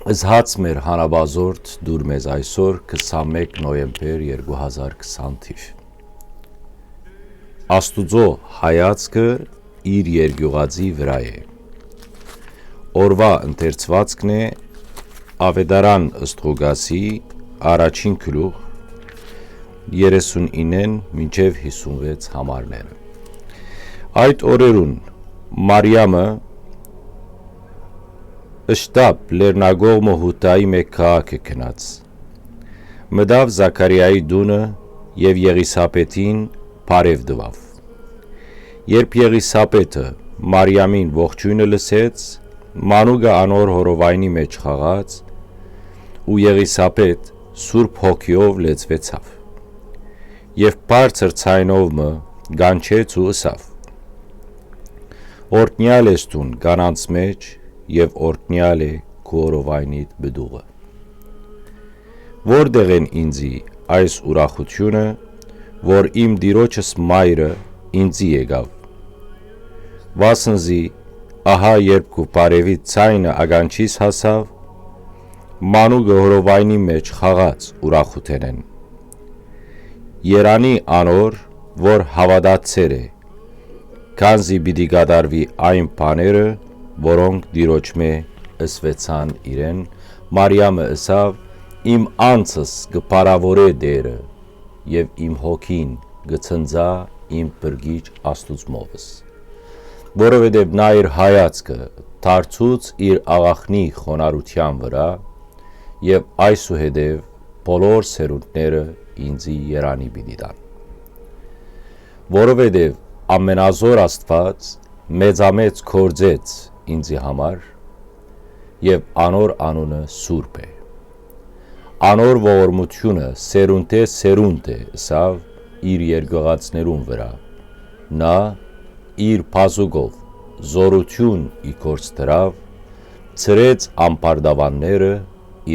Զհաց մեր հանաբազորդ դուր մեզ այսօր 21 նոյեմբեր 2020 թիվ։ Աստուծո հայացքը իր երկյուղածի վրա է։ Օրվա ընթերցվածքն է Ավետարան ըստ Ղուկասի առաջին գլուխ 39-ն մինչև 56 համարները։ Այդ օրերուն Մարիամը ըշտապ լեռնագողմը հուտայի մեկ քաղաքը գնաց։ Մտավ Զաքարիայի դունը և Եղիսապետին բարև տվավ։ Երբ Եղիսապետը Մարիամին ողջույնը լսեց, մանուկը անոր հորովայնի մեջ խաղաց, ու Եղիսապետ Սուրբ Հոգիով լեցվեցավ։ Եվ բարձր ցայնով մը գանչեց ու ըսավ. Օրհնյալ ես դուն կանանց մեջ և օրհնյալ է քո հորովայնիդ բդուղը։ Որտեղ են ինձի այս ուրախությունը, որ իմ տիրոջս մայրը ինձի եկավ։ Վասնզի ահա երբ քո բարևիդ ցայնը ականջիս հասավ, մանուկը հորովայնի մեջ խաղաց ուրախութենեն։ Երանի անոր, որ հավատացեր է, քանզի պիտի կատարվի այն բաները, որոնք տիրոջմե ըսվեցան իրեն։ Մարիամը ըսավ. իմ անձս կփարավորե Տերը, և իմ հոգին կցնծա իմ բրգիչ Աստուծմովս, որովհետև նա իր հայացքը դարձուց իր աղախնի խոնարհության վրա, և այսուհետև բոլոր սերունդները ինձի երանի պիտի տան։ Որովհետև ամենազոր Աստված մեծամեծ գործեց ինձի համար, և անոր անունը Սուրբ է։ Անոր ողորմությունը սերունդ է ըսավ իր երկյուղածներուն վրա։ Նա իր բազուկով զորություն ի գործ դրավ, ցրեց ամբարտավանները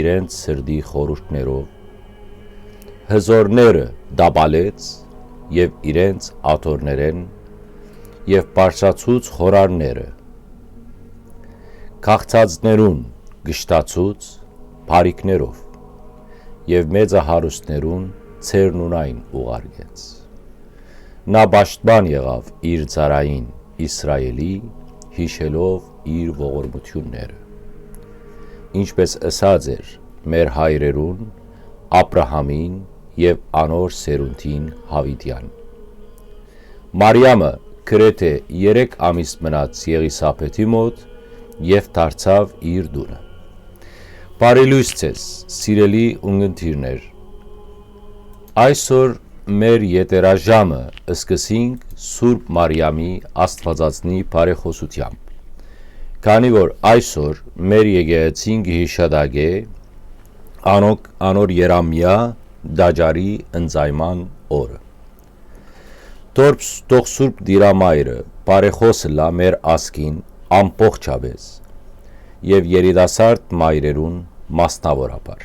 իրենց սրտի խորհուրդներով, հզորները տապալեց և իրենց աթոռներեն, և բարձրացուց խորարները, քաղցածներուն գշտացուց բարիքներով, և մեծահարուստներուն ցերնունայն ուղարկեց։ Նա պաշտպան եղավ իր ծառային Իսրայելի, հիշելով իր ողորմությունները, ինչպես ըսած էր մեր հայրերուն Աբրահամին և անոր սերունդին Հավիտյան։ Մարիամը գրեթե 3 ամիս մնաց Եղիսապետի մոտ և դարձավ իր տունը։ Բարելույս ձեզ, սիրելի ունգընտիրներ։ Այսօր մեր եթերաժամը սկսենք Սուրբ Մարիամի Աստվածածնի բարեխոսությամբ, քանի որ այսօր մեր եկեղեցին կհիշատակե անոր երամյա տաճարի ընծայման օրը։ Թող Սուրբ Տիրամայրը բարեխոսը լա մեր ազգին ամբողջապես և երիտասարդ մայրերուն մասնավորաբար,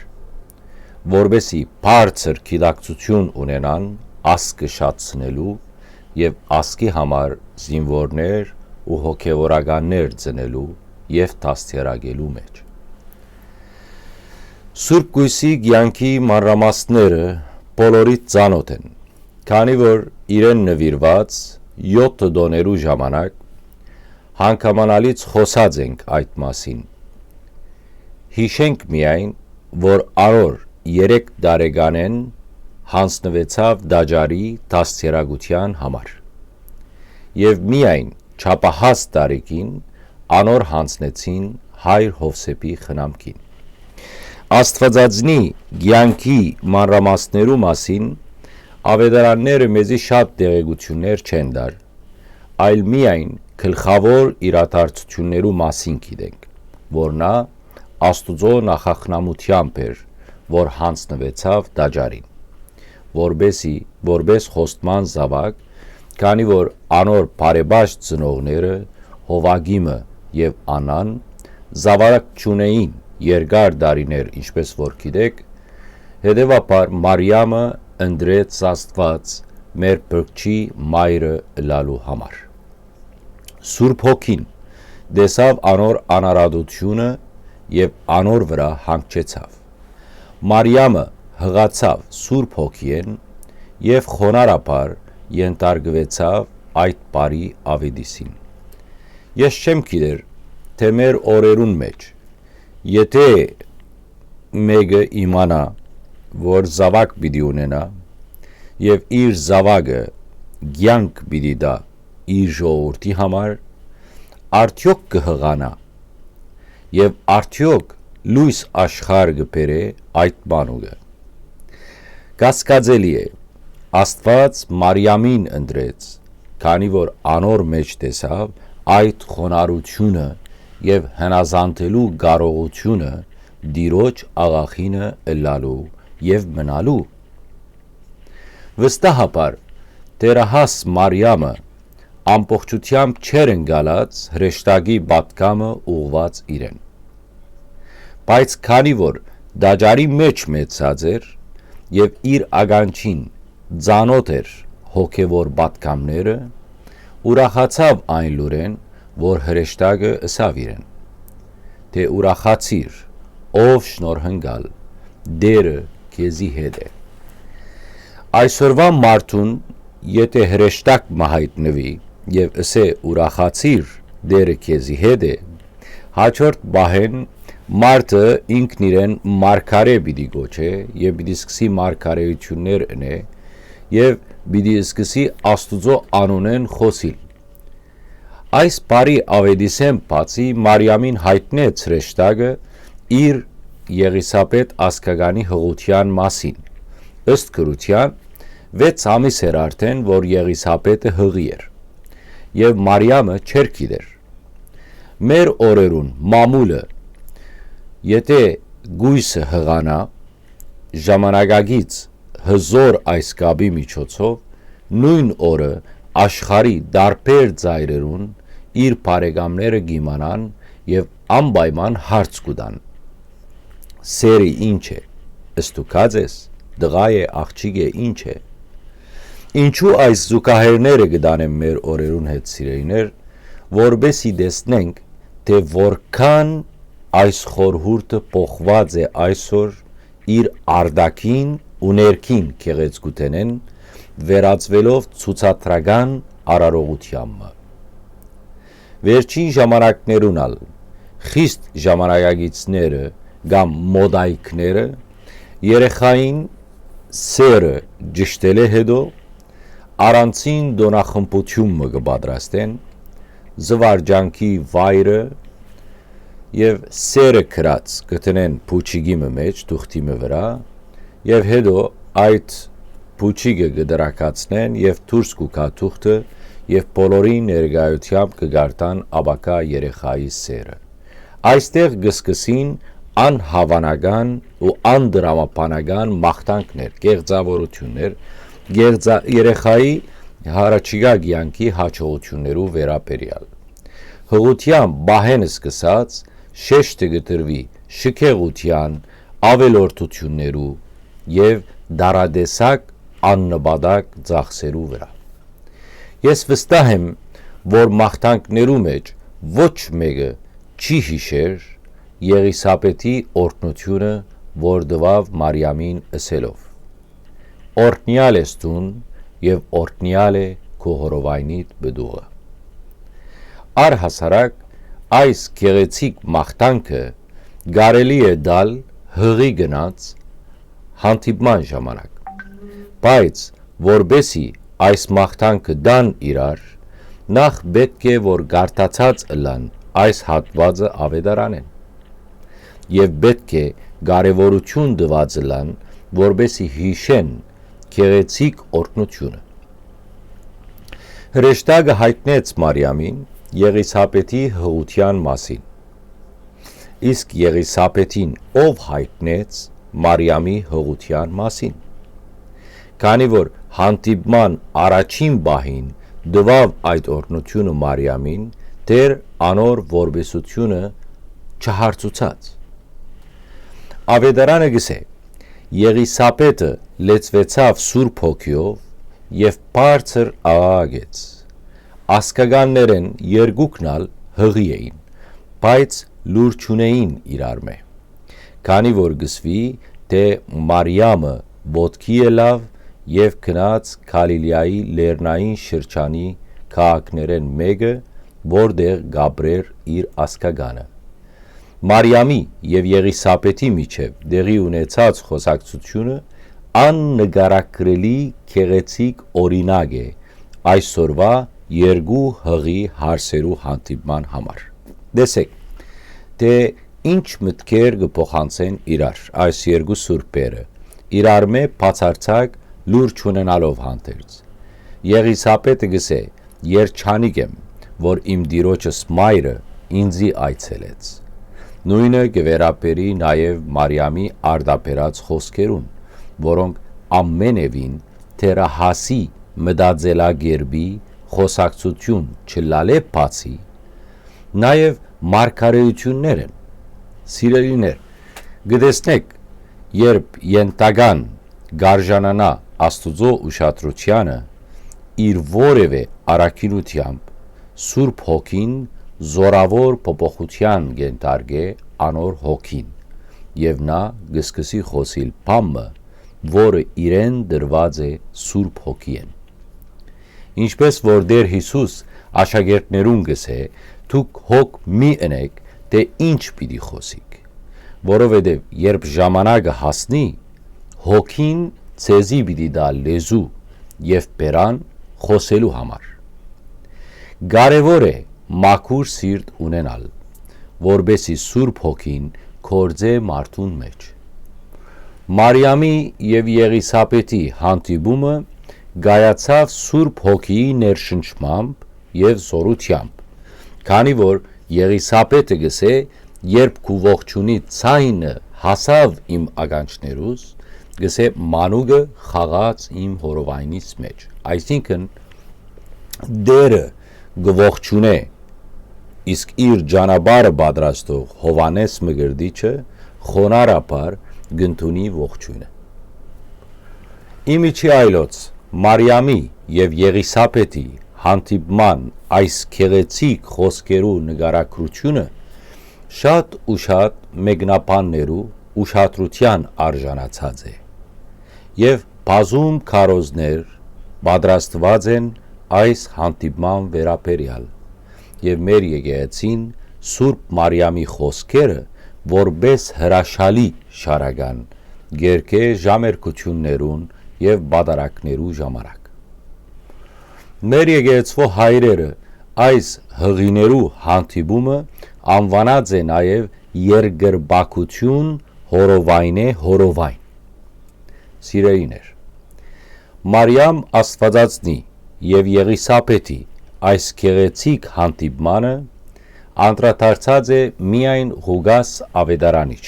որպեսզի բարձր գիտակցություն ունենան ազգը շատցնելու և ազգի համար զինվորներ ու հոգևորականներ ծնելու և դաստիարակելու մեջ։ Սուրբ Կույսի կյանքի մանրամասները բոլորիդ ծանոթ են, քանի որ իրեն նվիրված 7 տոներու ժամանակ հանգամանալից խոսած ենք այդ մասին։ Հիշենք միայն, որ անոր 3 տարեկանեն հանձնվեցավ տաճարի դաստիարակության համար, և միայն չափահաս տարիքին անոր հանձնեցին հայր Հովսեփի խնամքին։ Աստվածածնի կյանքի մանրամասներու մասին ավետարանները մեզի շատ տեղեկություններ չեն տար, այլ միայն գլխավոր իրադարձություններու մասին գիտենք, որ նա Աստուծո նախախնամությամբ էր, որ հանձնվեցավ տաճարին, որպես խոստման զավակ, քանի որ անոր բարեպաշտ ծնողները Հովագիմը և Անան զավակ չունեին երկար տարիներ, ինչպես որ գիտեք, հետևաբար Մարիամը ընտրեց Աստված մեր Փրկչի մայրը ըլալու համար։ Սուրբ Հոգին տեսավ անոր անարատությունը եւ անոր վրա հանգչեցավ։ Մարիամը հղացավ Սուրբ Հոգիեն եւ խոնարհաբար ենթարկվեցավ այդ բարի ավետիսին։ Ես չեմ գիտեր, թե մեր օրերուն մեջ, եթե մեկը իմանա, որ զավակ պիտի ունենա եւ իր զավակը կյանք պիտի տա իր ժողովրդի համար, արդյոք կհղանա եւ արդյոք լույս աշխարհ կբերե այդ բանուկը։ Կասկածելի է, Աստված Մարիամին ընտրեց, քանի որ անոր մեջ տեսավ այդ խոնարհությունը եւ հնազանդելու կարողությունը Տիրոջ աղախինը ըլլալու եւ մնալու։ Վստահաբար Տերահաս Մարիամը ամբողջությամբ չեր ընկալած հրեշտակի պատգամը ուղված իրեն, բայց քանի որ դաջարի մեջ մեծած էր եւ իր ագանչին ծանոթ էր հոգևոր պատգամները, ուրախացավ այն լուրեն, որ հրեշտակը ըսավ իրեն, թե ուրախացիր, ով շնորհընկալ, Տերը քեզի հետ է։ Այսօրվա մարդուն, եթե հրեշտակ մահայտնվի եւ ըսե ուրախացիր, Տերը քեզի հետ է, հաջորդ բահեն մարդը ինքն իրեն մարգարե պիտի գոչե եւ պիտի սկսի մարգարեություններ ընե եւ պիտի սկսի Աստուծո անունեն խոսիլ։ Այս բարի ավետիսեն բացի Մարիամին հայտնեց հրեշտակը իր Եղիսաբեթ ազգականի հղության մասին։ Ըստ գրության 6 ամիս էր արդեն, որ Եղիսաբեթը հղի էր եւ Մարիամը չէր գիտեր։ Մեր օրերուն մամուլը եթե գույսը հղանա ժամանակագից հզոր այս կապի միջոցով նույն օրը աշխարհի դարբեր ծայրերուն իր բարեկամները գիմանան եւ անպայման հարց կուտան։ Սերը ինչ է, ստուգած ես, դղա է, աղջիկ է, ինչ է։ Ինչու այս զուգահեռները կդանեն մեր օրերուն հետ սիրելիներ, որբեսի տեսնենք, թե որքան այս խորհուրդը փոխված է այսօր իր արդակին ու ներքին գեղեցկութենեն վերածվելով ցուցադրական արարողությամբ։ Վերջին ժամանակներուն ալ խիստ ժամանակագիցները կամ մոդայքները երեխային սերը ճշտել է հետո առանցին դոնախմբություն կպատրաստեն զվարճանքի վայրը եւ սերը քրած կտնեն փուչիգի մեջ թուղթի վրա եւ հետո այդ փուչիգը կդրակացնեն եւ դուրս կուքա թուղթը եւ բոլորի ներկայությամբ կգարտան աբակա երեխայի սերը։ Այստեղ կսկսին անհավանական ու անդրամապանական մաղթանքներ, կեղծավորություններ, երեխայի հարաճիգա կյանքի հաջողություններու վերաբերյալ։ Հղության բահենը սկսած շեշտը գտրվի շքեղության, ավելորդություններու եւ դարադեսակ աննպատակ ծախսերու վրա։ Ես վստահ եմ, որ մաղթանքներու մեջ ոչ մեկը չի հիշեր Եղիսաբեթի օրհնությունը, որ տվավ Մարիամին ըսելով. Օրհնյալ ես դուն եւ օրհնյալ է քո հորովայնիդ բդուղը։ Առհասարակ այս գեղեցիկ մաղթանքը կարելի է դալ հղի գնաց հանդիպման ժամանակ, բայց որբեսի այս մաղթանքը դան իրար, նախ պետք է որ գարտացած ըլան այս հատվածը ավետարանեն եւ պետք է կարևորություն տված ըլան, որբեսի հիշեն գեղեցիկ օրհնությունը։ Հրեշտակը հայտնեց Մարիամին Եղիսաբեթի հղության մասին։ Իսկ Եղիսաբեթին ով հայտնեց Մարիամի հղության մասին։ Քանի որ հանդիպման առաջին բահին տվավ այդ օրհնությունը Մարիամին, դեռ անոր որբեսությունը չհարցուցած։ Ավետարանը գսե. Եղիսաբեթը լեցվեցավ Սուրբ Հոգիով եւ բարձր աղաղեց։ Ասկականներեն երկուքնալ հղի էին, բայց լուր չունեին իրար մե, քանի որ գսվի, թե Մարիամը ոտքի ելավ և գնաց Գալիլեայի լեռնային շրջանի քաղաքներեն մեկը, որտեղ գաբրեր իր ասկագանը։ Մարիամի և Եղիսապետի միջև դեղի ունեցած խոսակցությունը աննկարագրելի գեղեցիկ օրինակ է այսօրվա երկու հղի հարսերու հանդիպման համար։ Տեսեք, թե ինչ մտքեր կփոխանցեն իրար այս երկու սուրբերը, իրար մե բացարձակ լուր չունենալով հանդերձ։ Եղիսապետը գսե. «Երջանիկ եմ, որ իմ տիրոջս մայրը ինձի այցելեց»։ Նույնը կվերապերի նաև Մարիամի արդաբերած խոսքերուն, որոնք ամենևին թերահասի մտածելակերպի խոսակցություն չլալե բացի, նաև մարգարեություններ են։ Սիրելիներ, կտեսնեք, երբ ենթական գարժանանա Աստուծո ուշադրությանը, իր որևէ առաքինությամբ Սուրբ Հոգին զորավոր փոփոխության կենթարկե անոր հոգին, և նա կսկսի խոսիլ բամը, որը իրեն դրված է Սուրբ Հոգիեն։ Ինչպես որ Տեր Հիսուս աշակերտներուն գսե, դուք հոգ մի ընեք, թե ինչ պիտի խոսիք, որովհետև երբ ժամանակը հասնի, Հոգին ցեզի պիտի տա լեզու և բերան խոսելու համար։ Կարևոր է մաքուր սիրտ ունենալ, որբեսի Սուրբ Հոգին գործե մարդուն մեջ։ Մարիամի և Եղիսապետի հանդիպումը գայացավ Սուրբ Հոգիի ներշնչմամբ և զորությամբ, քանի որ Եղիսապետը գսե, երբ քու ողջունի ցայնը հասավ իմ ականջներուս, գսե մանուկը խաղաց իմ հորովայնից մեջ, այսինքն Տերը գողջունե, իսկ իր ճանապարհը պատրաստող Հովանես Մկրտիչը խոնարհաբար գնդունի ողջույնը։ Իմիջի այլոց Մարիամի և Եղիսապետի հանդիպման այս գեղեցիկ խոսքերու նկարագրությունը շատ ու շատ մեկնաբաններու ուշադրության արժանացած է, և բազում քարոզներ պատրաստված են այս հանդիպման վերաբերյալ, և մեր եկեղեցին Սուրբ Մարիամի խոսքերը որպես հրաշալի շարական գերկե ժամերկություններուն և բադարակներու ժամանակ։ Մեր եկեղեցվո հայրերը այս հղիներու հանդիպումը անվանած է նաև երկրպագություն հորովայնե հորովայն։ Սիրելիներ, Մարիամ Աստվածածնի և Եղիսապետի այս գեղեցիկ հանդիպմանը անդրադարձած է միայն Ղուկաս ավետարանիչ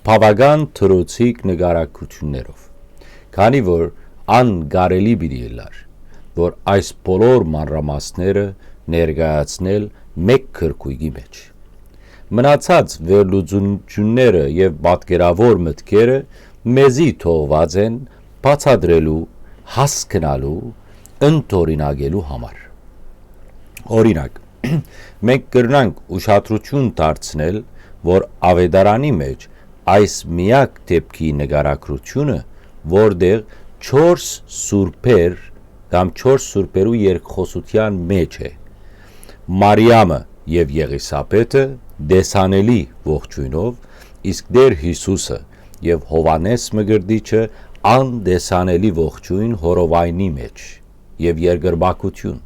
բավական թրոցիկ նկարագրություններով, քանի որ անկարելի պիտի ըլլար, որ այս բոլոր մանրամասները ներկայացնել մեկ գրքույկի մեջ։ Մնացած վերլուծությունները և պատկերավոր մտքերը մեզի թողված են բացատրելու, հասկանալու, ընդօրինակելու համար։ Օրինակ, մենք կրնանք ուշադրություն դարձնել, որ ավետարանի մեջ այս միակ դեպքի նկարագրությունը, որտեղ 4 սուրբեր կամ 4 սուրբերու երկխոսության մեջ է, Մարիամը և Եղիսապետը դեսանելի ողջույնով, իսկ Տեր Հիսուսը և Հովանես Մկրտիչը անդեսանելի ողջույն հորովայնի մեջ և երկրպագություն։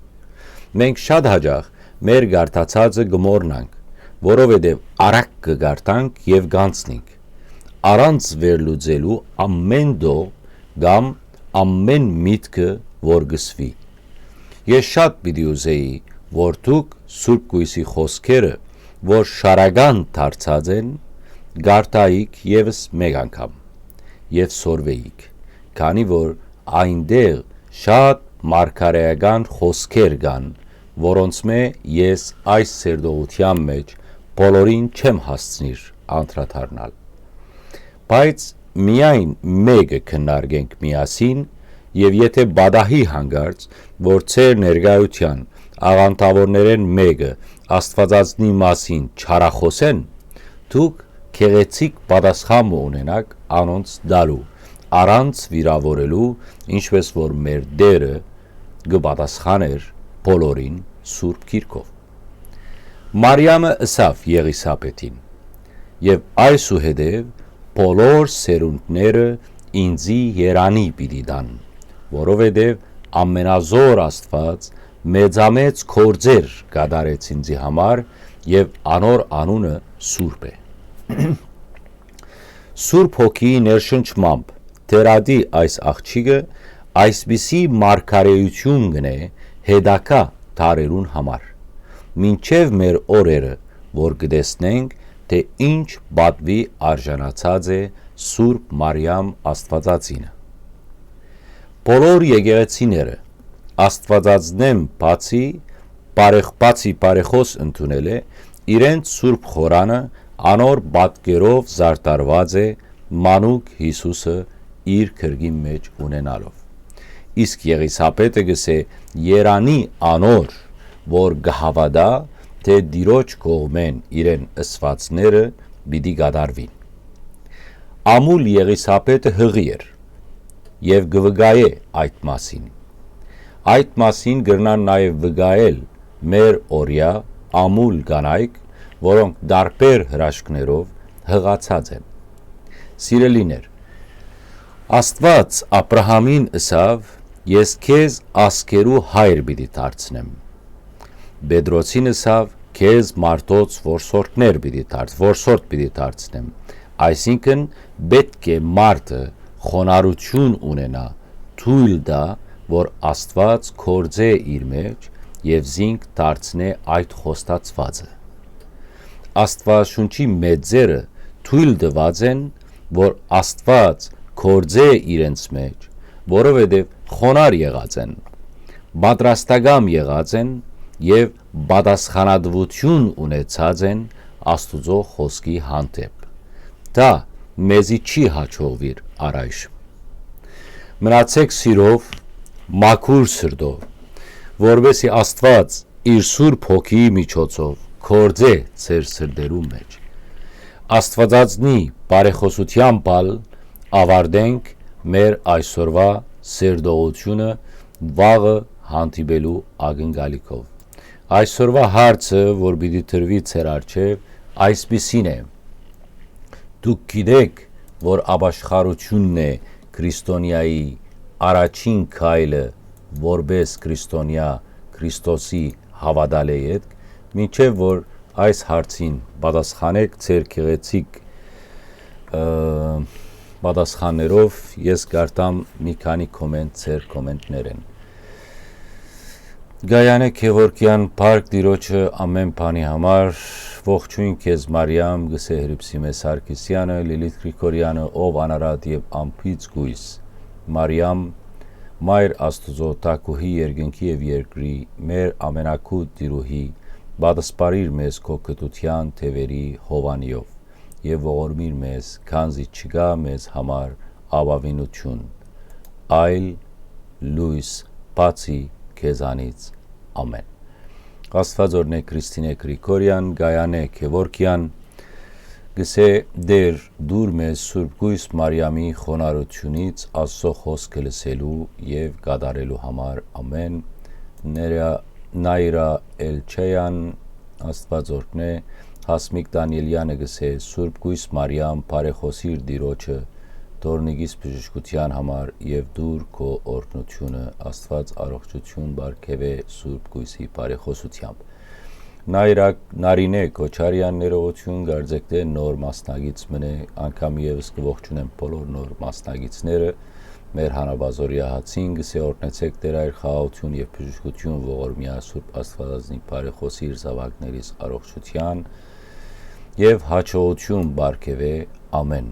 Մենք շատ հաճախ մեր գարտացածը գմորնանք, որովհետև արագ կգարտանք և գանցնենք, առանց վերլուծելու ամեն դող կամ ամեն միտքը, որ գսվի։ Ես շատ պիտի ուզեի, որ դուք Սուրբ Կույսի խոսքերը, որ շարական դարձած են, գարտայիք ևս մեկ անգամ և սորվեիք, քանի որ այնտեղ շատ մարգարեական խոսքեր կան, որոնց մե ես այս սերտողության մեջ բոլորին չեմ հասցնիր անդրադառնալ, բայց միայն մեկը քննարկենք միասին, և եթե բադահի հանգարց, որ ծեր ներկայության աղանդավորներեն մեկը Աստվածածնի մասին չարախոսեն, դուք քեղեցիկ պատասխան ունենաք անոնց դալու, առանց վիրավորելու, ինչպես որ մեր Տերը կպատասխաներ բոլորին Սուրբ Գիրքով։ Մարիամը ըսավ Եղիսապետին. «Եվ այսուհետև բոլոր սերունդները ինձի երանի պիտի տան, որովհետև ամենազոր Աստված մեծամեծ գործեր կատարեց ինձի համար, եւ անոր անունը Սուրբ է»։ Սուրբ Հոգիի ներշնչմամբ թերադի այս աղջիկը այսպիսի մարգարեություն գնե հետագա դարերուն համար, մինչև մեր օրերը, որ կտեսնենք, թե ինչ պատվի արժանացած է Սուրբ Մարիամ Աստվածածինը։ Բոլոր եկեղեցիները Աստվածածնեմ բացի բարեխոս ընդունել է, իրենց Սուրբ Խորանը անոր պատկերով զարդարված է մանուկ Հիսուսը իր քրգի մեջ ունենալով։ Իսկ Եղիսապետը գսե երանի անոր, որ գհավադա, թե Տիրոջ կողմեն իրեն ըսվածները պիտի կատարվին։ Ամուլ Եղիսապետը հղի էր եւ կվգայե այդ մասին։ Այդ մասին կրնան նաև վգայել մեր օրյա ամուլ կանայք, որոնք դարբեր հրաշքներով հղացած են։ Սիրելիներ, Աստված Աբրահամին ըսավ. «Ես քեզ ասկերու հայր պիտի դարձնեմ»։ Պետրոսին ըսավ. «Քեզ մարդոց որսորդներ պիտի դարձնեմ»։ Այսինքն պետք է մարդը խոնարհություն ունենա, թույլ տա, որ Աստված գործե իր մեջ եւ զինք դարձնե այդ խոստացվածը։ Աստվածաշունչի մեծերը թույլ տված են, որ Աստված գործե իրենց մեջ, որովհետև խոնար եղած են, պատրաստակամ եղած են եւ պատասխանատվություն ունեցած են Աստուծո խոսքի հանդեպ։ Դա մեզի չի հաջողվիր առայժմ։ Մնացեք սիրով, մաքուր սրտով, որովհետեւ Աստված իր Սուրբ Հոգիի միջոցով գործե ձեր սրտերու մեջ։ Աստվածածնի բարեխոսությամբ ավարտենք մեր այսօրվա սերտողությունը վաղը հանդիպելու ակնկալիքով։ Այսօրվա հարցը, որ պիտի դրվի ձեր առջև, այսպիսին է. դուք գիտեք, որ ապաշխարությունն է քրիստոնյայի առաջին քայլը, որպես քրիստոնյա Քրիստոսի հավատալի հետ, մինչև որ այս հարցին պատասխանեք ձեր գեղեցիկ պատասխաններով, ես կարտամ մի քանի կոմենտ ձեր կոմենտներեն։ Գայանե Գևորգյան, Փարք Տիրոջը ամեն բանի համար, ողջույն քեզ Մարիամ, գսե Հրիփսիմե Սարգսյանը, Լիլիթ Գրիգորյանը, ով անարատ եւ ամփից գույս, Մարիամ, Մայր Աստուծո տակուհի երկնքի եւ երկրի, մեր ամենակուտ Տիրուհի, պատասպարիր մեզ քո կտության թևերի հովանիով եւ ողորմիր մեզ, քանզի չկա մեզ համար ապավինություն, այլ լույս բացի քեզանից, ամեն։ Աստված օրհնե Քրիստինե Գրիգորյան, Գայանե Գևորգյան, գսե դեր դուր մեզ Սուրբ Գույս Մարիամի խոնարհությունից Աստծո խոսքը լսելու եւ կատարելու համար, ամեն։ Նայրա Էլչեյան, Աստված օրհնե, Հասմիկ Դանիելյանը գսե Սուրբ Գույս Մարիամ, բարեխոսիր Տիրոջը Տորնիկիս բժշկության համար եւ դուր քո օրհնությունը, Աստված առողջություն բարգեւե Սուրբ Գույսի բարեխոսությամբ։ Նարինե Քոչարյան, ներողություն, գարձեք նոր մասնագից մնե, անգամ եւս կողջունեմ բոլոր նոր մասնագիցները, մեր հանրաբազորյա հացին գսե օրհնեցեք Տեր այր խաղաղություն եւ բժշկություն ողորմյա Սուրբ Աստվածածնի բարեխոսիր զավակներիս առողջության եւ հաջողություն բարգեւե, ամեն։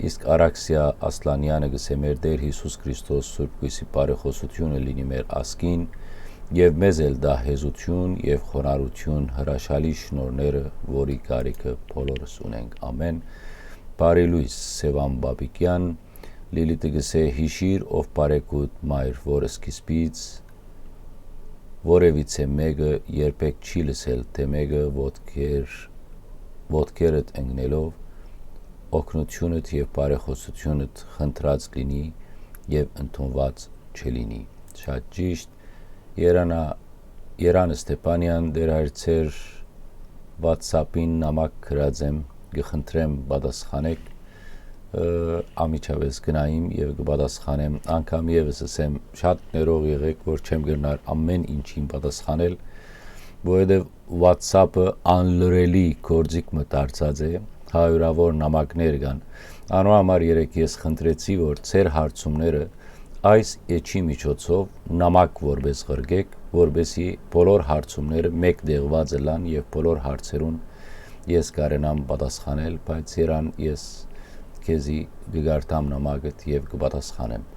Իսկ Արաքսիա Ասլանյանը գսե մեր Տեր Հիսուս Քրիստոս Սուրբ Գույսի բարեխոսությունը լինի մեր ասկին եւ մեզ էլ դա հեզություն եւ խոնարհություն հրաշալի շնորհները, որի կարիքը բոլորս ունենք, ամեն։ Բարի լույս Սևան Բաբիկյան, Լիլիթը գսե հիշիր ով բարեկուտ մայր, որ սկիզբից որևիցե մեկը երբեք չի լսել, թե մեկը ոտքերդ ընկնելով օգնությունդ եւ բարեխոսությունդ խնդրած լինի եւ ընդունված չլինի։ Շատ ճիշտ։ Երան Ստեփանյան դերայցեր WhatsApp-ին նամակ գրած եմ, գխնդրեմ պատասխանեք, ամիջավես գնայիմ եւ կպատասխանեմ, անգամ եւս ասեմ շատ ներող եղեք, որ չեմ գնար ամեն ինչին պատասխանել, որովհետեւ WhatsApp-ը անլրելի գործիք մտածած է, հարյուրավոր նամակներ կան։ Անորոշ երեք ես խնդրեցի, որ ծեր հարցումները այս էջի միջոցով նամակ որպես ղրգեք, որբեսի բոլոր հարցումները մեկ դեղված լան եւ բոլոր հարցերուն ես կարենամ պատասխանել, բայց երան ես քեզի գգարտամ նամակդ եւ կպատասխանեմ։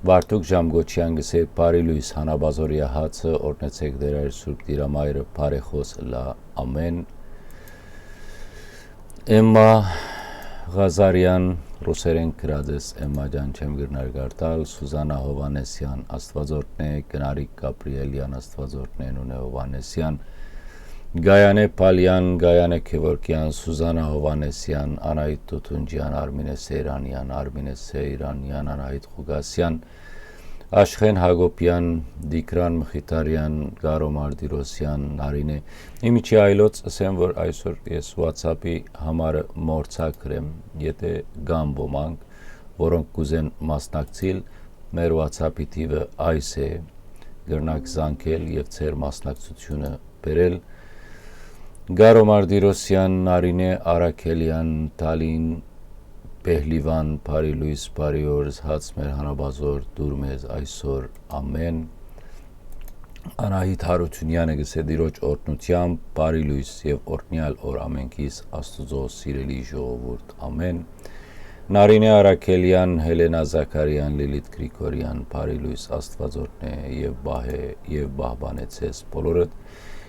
Վարդուկ Ժամգոչյան գսե բարի լույս հանաբազորիա հացը օրնեցեք դեր այր Սուրբ Տիրամայրը բարեխոս լա ամեն։ Էմմա Ղազարյան ռուսերեն գրածես Էմմա ջան չեմ գրնար գարտալ Սուզանա Հովանեսյան Աստվածորդն է Գնարիկ Գաբրիելյան Աստվածորդն է Նունե Հովանեսյան Գայանե Պալյան Գայանե Քևորկյան Սուզանա Հովանեսյան Անահիտ Տուտունջյան Արմինե Սեյրանյան Արմինե Սեյրանյան Անահիտ Խուգասյան Աշխեն Հակոբյան Դիկրան Մխիթարյան Գարո Մարտիրոսյան Նարինե Իմիջի այլոց ասեմ որ այսօր ես WhatsApp-ի համարը մորցակրեմ եթե գամ ոմանք որոնք կուզեն մասնակցել մեր WhatsApp-ի թիվը այս է գրնակ զանգել եւ ծեր մասնակցությունը բերել Գարո Մարտիրոսյան Նարինե Արաքելյան Տալին Պեհլիվան Բարի լույս բարի օրս հաց մեր հանաբազոր դուր մեզ այսօր ամեն Անահիտ Հարությունյանը գսե դիրոջ օրհնությամբ բարի լույս եւ օրհնյալ օր ամենքիս Աստուծո սիրելի ժողովուրդ ամեն Նարինե Արաքելյան Հելենա Զաքարյան Լիլիթ Գրիգորյան բարի լույս Աստվածորդն է եւ բահբանեցես բոլորդ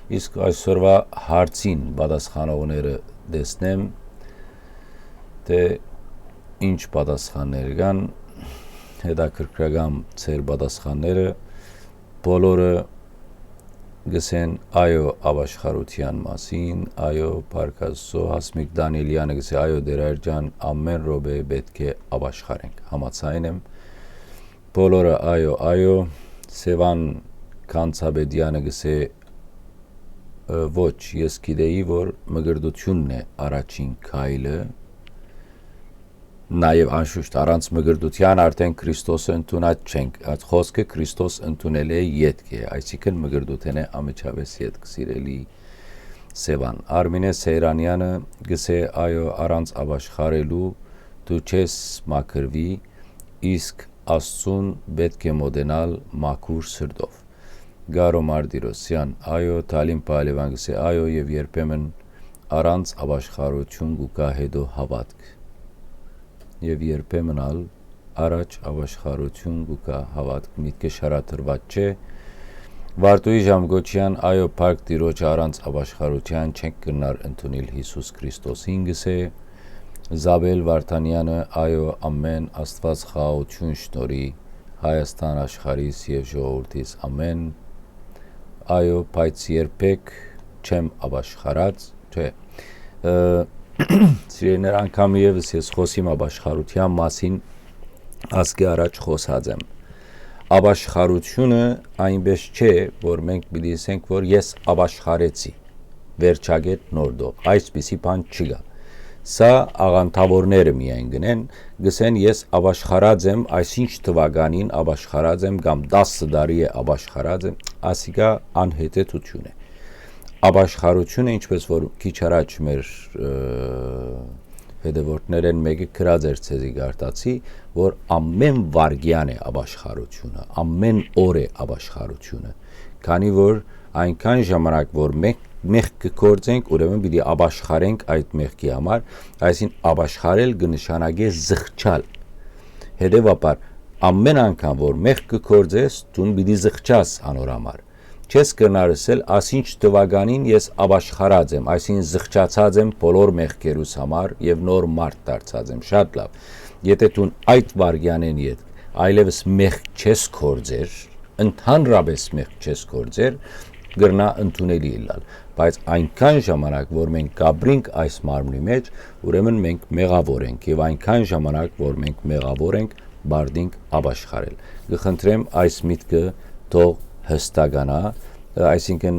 իսկ այսօրվա հարցին պատասխանողները դեսնեմ թե ինչ պատասխաններ կան հետաքրքրական ծեր պատասխանները բոլորը գսեն այո ապաշխարության մասին այո Փարքասո Հասմիկ Դանիելյանը գսե այո դերար ջան ամեն րոպե պետք է ապաշխարենք համաձայն եմ բոլորը այո Սևան Կանցաբեդյանը գսե ոչ ես գիտեի որ մգրդությունն է առաջին քայլը Նաև անշուշտ առանց մգրդության արդեն Քրիստոսը ընդունած չենք, այդ խոսքը Քրիստոս ընդունել է ետք է, այսինքն մգրդութեն է ամիջավես ետք սիրելի Սևան։ Արմինե Սեյրանյանը գսե այո առանց ապաշխարելու դու չես մաքրվի, իսկ Աստծուն պետք է մոտենալ մաքուր սրտով։ Գարո Մարտիրոսյան այո Տալին Պալևան գսե այո եւ երբեմն առանց ապաշխարություն գուկա հետո հավատք Եվ երբեմն ալ առաջ ապաշխարություն գուկա հավատք միտքը շարադրված չէ Վարդուի Ժամգոչյան այո Փարք Տիրոջ առանց ապաշխարության չենք գնար ընդունել Հիսուս Քրիստոսին գսե Զաբել Վարդանյանը այո ամեն Աստված խաղաղություն շնորհի Հայաստան աշխարհիս եւ ժողովրդիս ամեն այո բայց երբեք չեմ ապաշխարած չէ Սիրելիներ անգամ եւս ես խոսիմ ապաշխարության մասին ասկի առաջ խոսած եմ Ապաշխարությունը այնպես չէ որ մենք պիտի ասենք որ ես ապաշխարեցի վերջագետ նորդով այսպիսի բան չկա Սա աղանթավորները միայն գնեն գսեն ես ապաշխարած եմ այսինչ թվականին ապաշխարած եմ կամ 10 տարի է ապաշխարած եմ ասիկա անհետեցություն է Ապաշխարությունը ինչպես որ քիչ առաջ մեր հետևորդներեն մեկը գրած էր ցեզի գարտացի որ ամեն վարգյան է ապաշխարությունը ամեն օր է ապաշխարությունը քանի որ այնքան ժամանակ որ մենք մեղք կգործենք ուրեմն պիտի ապաշխարենք այդ մեղքի համար այսին ապաշխարել կնշանակե զղջալ հետևաբար ամեն անգամ որ մեղք կգործես դու պիտի զղջաս անոր համար Չես կնարսել ասինչ տվականին ես ապաշխարած եմ, այսին զղջացած եմ բոլոր մեղքերուս համար եւ նոր մարդ դարձած եմ, շատ լավ։ Եթե դու այդ վարգյանեն իդ այլևս մեղք չես կործեր, ընդհանրապես մեղք չես գործեր, գրնա ընդունելի լինել, բայց այնքան ժամանակ, որ մենք կաբրինք այս մարմնի մեջ, ուրեմն մենք մեղավոր ենք եւ այնքան ժամանակ, որ մենք մեղավոր ենք, բարդինք աբաշխարել։ Գխնդրեմ այս միտքը թող հստականա, այսինքն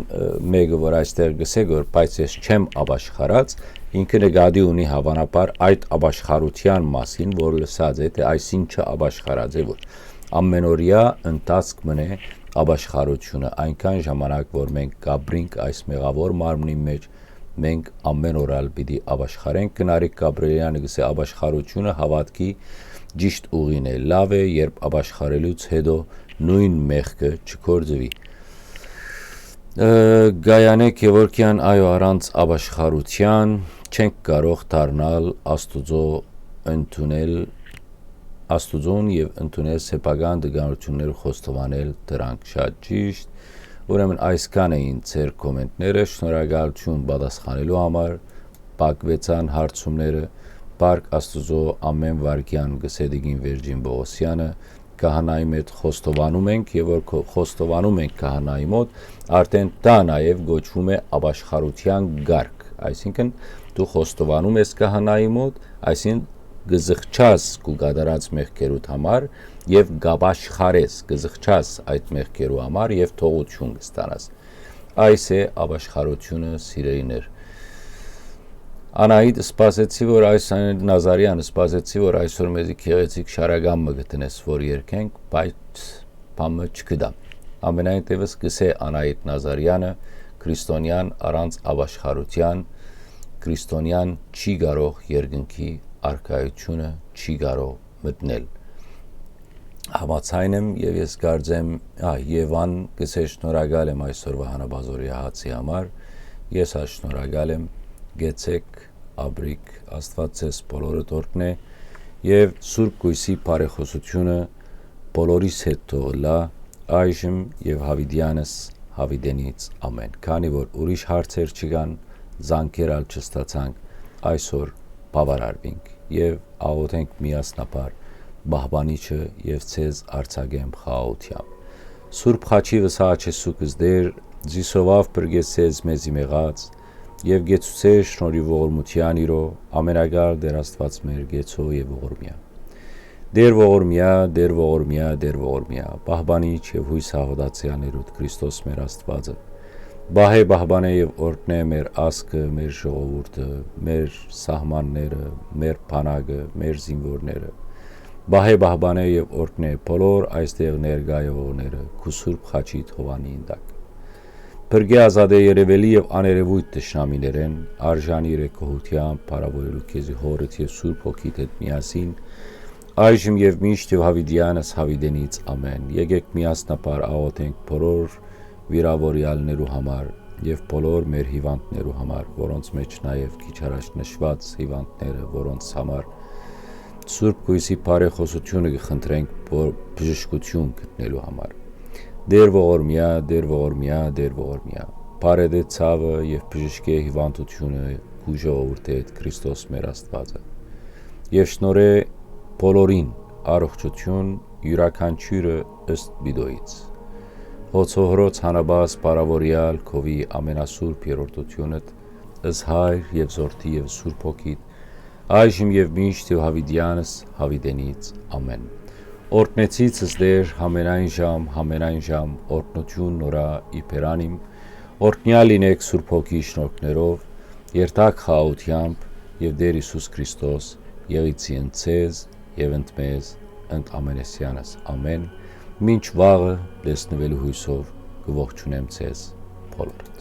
մեկը որ այստեղ գսե որ բայց ես չեմ աբաշխարած, ինքը նկատի ունի հավանաբար այդ աբաշխարության մասին, որ լսած է, թե այսինչը աբաշխարած է, որ ամենօրյա ընթացք մնե աբաշխարությունը, այնքան ժամանակ, որ մենք կաբրինք այս մեղավոր մարմնի մեջ, մենք ամեն օրալ պիտի աբաշխարենք, Գնարիկ Գաբրիելյանը գսե աբաշխարությունը հավատքի ճիշտ ուղին է, լավ է, երբ աբաշխարելուց հետո նույն մեղքը չգործվի։ Գայանե Գևորգյան, այո, առանց աբաշխարության չենք կարող դառնալ Աստուծուն եւ ընդունել սեփական դգանությունները խոստովանել դրանք շատ ճիշտ։ Ուրեմն այսքան էին ձեր կոմենտները, շնորհակալություն պատասխանելու համար, պակվեցան հարցումները, Պարկ Աստուծո ամեն վարքյան գսեդիգին Վերջին Բողոսյանը Քահանայի մոտ խոստովանում ենք եւ որ խոստովանում ենք քահանայի մոտ, արդեն դա նաեւ գոչվում է աբաշխարության գարկ, այսինքն դու խոստովանում ես քահանայի մոտ, այսինքն գզղչաս կու գադարած մեղքերուդ համար եւ գաբաշխարես, գզղչաս այդ մեղքերու համար եւ թողություն կստանաս։ Այս է աբաշխարությունը, սիրելիներ։ Անահիտ սպասեցի, որ Նազարյան սպասեցի, որ այսօր մեզի քեղեցիկ շարագամը գտնես, որ երկենք, բայց բամը չգտամ։ Ամենայն տևս գսե Անահիտ Նազարյանը, քրիստոնյան առանց աբաշխարության, քրիստոնյան չի կարող երկնքի արքայությունը չի կարող մտնել։ Համաձայն եմ եւ ես կարծեմ, Եվան գսե շնորհակալ եմ այսօրվա հանաբազորի հացի համար, ես շնորհակալ եմ, գեցեք Աբրիկ, Աստված ձեզ բոլորդ օրհնե եւ Սուրբ Գույսի բարեխոսությունը բոլորիս հետ թողլա այժմ եւ հավիդյանս հավիդենից ամեն։ Քանի որ ուրիշ հարցեր չկան, զանգերալ չստացանք, այսօր բավարարվենք եւ աղոթենք միասնապար Բահբանիչը եւ ցեզ արցակեմ խաղաղությամբ։ Սուրբ խաչի վսահաչեսուկս դեր զիսովավ բրգեսես մեզի մեղած եւ գեցուցե շնորհի ողորմության իրո ամենագար դեր Աստված մեր գեցո եւ ողորմյա դեր ողորմյա դեր ողորմյա դեր ողորմյա Բահբանիչ եւ հույս հավատացյաներուդ Քրիստոս մեր Աստվածը Բահե Բահբանե եւ օրհնե մեր ասկը, մեր ժողովուրդը, մեր սահմանները, մեր բանակը, մեր զինվորները Բահե Բահբանե եւ օրհնե բոլոր այստեղ ներկա եղողները քու Սուրբ խաչի թողանին տակ Բրգե ազատե երևելի եւ աներևույթ տշնամիներեն արժանի երեկոհությամբ բարավորելու քեզի հորդ եւ Սուրբ հոգիդ հետ միասին այժմ եւ միշտ եւ հավիդյանս հավիդենից ամեն եկեք միասնապար աղոթենք բոլոր վիրավորյալներու համար եւ բոլոր մեր հիվանդներու համար որոնց մեջ նաեւ քիչ առաջ նշված հիվանդները որոնց համար Սուրբ Գույսի բարեխոսությունը կխնդրենք բժշկություն գտնելու համար Դեր ողորմյա, դեր ողորմյա, դեր ողորմյա, բարեդե ցավը եւ բժշկե հիվանդությունը քու ժողովուրդի հետ Քրիստոս մեր Աստվածը։ Եվ շնորհե բոլորին առողջություն յուրաքանչյուրը ըստ բիդոյից։ Հոցոհրոց հանաբաս բարավորյալ քովի ամենասուրբ երրորդությունդ ըս հայր եւ զորթի եւ Սուրբ հոգիդ այժմ եւ միշտ եւ հավիդյանս հավիդենից ամեն։ Օրտնեցիցս դեր համենայն ժամ, օրտնություն նորա իպերանիմ, օրտնյալ լինեք Սուրբ հոգի շնորհքներով, երթակ խաղաղությամբ եւ դեր Հիսուս Քրիստոս եղիցի ընձեզ եւ ընդմեզ ընդ ամենեսյանս ամեն, մինչ վաղը տեսնվելու հույսով կողջունեմ ձեզ բոլոր։